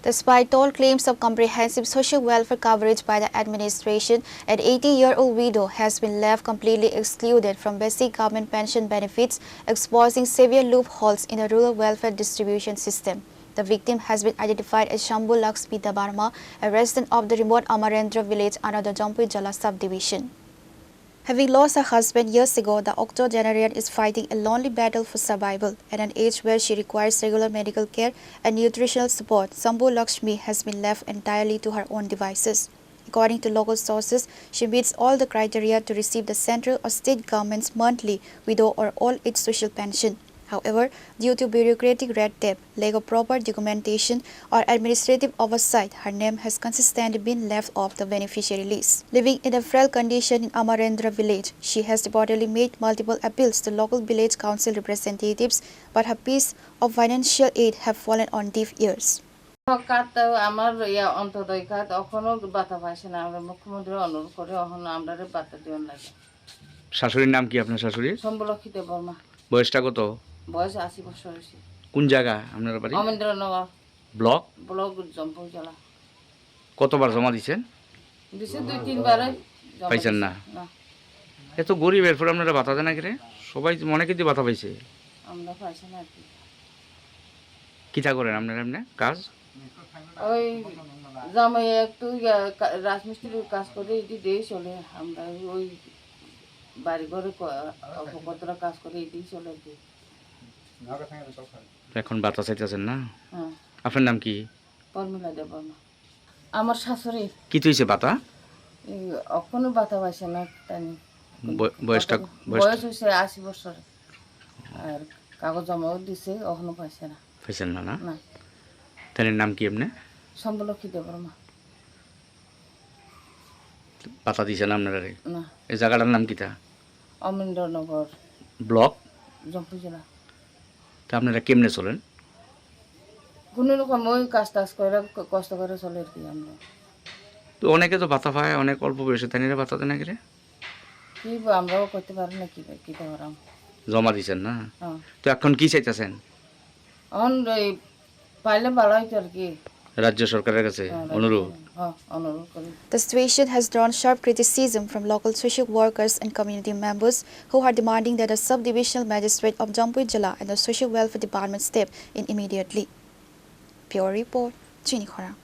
Despite all claims of comprehensive social welfare coverage by the administration, an 80-year-old widow has been left completely excluded from basic government pension benefits, exposing severe loopholes in the rural welfare distribution system. The victim has been identified as Shambhu Lakshmi Debbarma, a resident of the remote Amarendranagar Village under the Jampui Jala subdivision. Having lost her husband years ago, the octogenarian is fighting a lonely battle for survival. At an age where she requires regular medical care and nutritional support, Shambhu Lakshmi has been left entirely to her own devices. According to local sources, she meets all the criteria to receive the central or state government's monthly widow or old-age social pension. However, due to bureaucratic red tape, lack of proper documentation or administrative oversight, her name has consistently been left off the beneficiary list. Living in a frail condition in Amarendranagar Village, she has reportedly made multiple appeals to local village council representatives, but her pleas of financial aid have fallen on deaf ears. শাশুড়ির নাম কি আপনার শাশুড়ি? শম্ভু লক্ষ্মী দেববর্মা। বয়সটা কত? বয়স 80 বছর হয়েছে। কোন জায়গা আপনার বাড়ি? অমেন্দ্রনগর ব্লক জম্পুই জেলা। কতবার জমা দিয়েছেন? দিছে 2-3 বারে। পাইছেন না? এত গরিব এরপর আপনারা ভাতা দেন না কি রে? সবাই মনে কি দিয়ে ভাতা পাইছে? আমরা পাইছি না কি। কিটা করেন আপনারা এমনি কাজ? ওই জামাই একটু রাজমিস্ত্রির কাজ করে এটি দিয়ে চলে। আমরা ওই বাড়ি ঘরে কতটা কাজ করে এটি চলে কি। এখন ভাতা চাইতেছেন না? হ্যাঁ। আপনার নাম কি? পরমিলা দেববর্মা। আমার শাশুড়ি। কি হইছে ভাতা? এখনো ভাতা পাইছে না তানি। বয়স হয়েছে 80 বছর। আর কাগজ জমাও দিছে এখনো পাইছে না। পাইছেন না? না। তার নাম কি এমনি? শম্ভু লক্ষ্মী দেববর্মা। ভাতা দিয়েছেন আপনারা? না। এই জায়গাটার নাম কিটা? অমেন্দ্রনগর ব্লক জাম্পুই জেলা। তা আপনারা কেমনে চলেন? কোনো রকম ওই কাজ টাজ করে কষ্ট করে চলে আর কি আমরা। তো অনেকে তো ভাতা পায়, অনেক অল্প বয়সে তাই ভাতা দেয় না কি রে? কি আমরাও করতে পারি না কি পারাম। জমা দিয়েছেন না? হ্যাঁ। তো এখন কি চাইতেছেন? এখন পাইলে ভালো হইতো আর কি। রাজ্য সরকারের কাছে অনুরোধ। The situation has drawn sharp criticism from local social workers and community members who are demanding that the subdivisional magistrate of Jampui Jala and the social welfare department step in immediately. Pure report, Chini Khorang.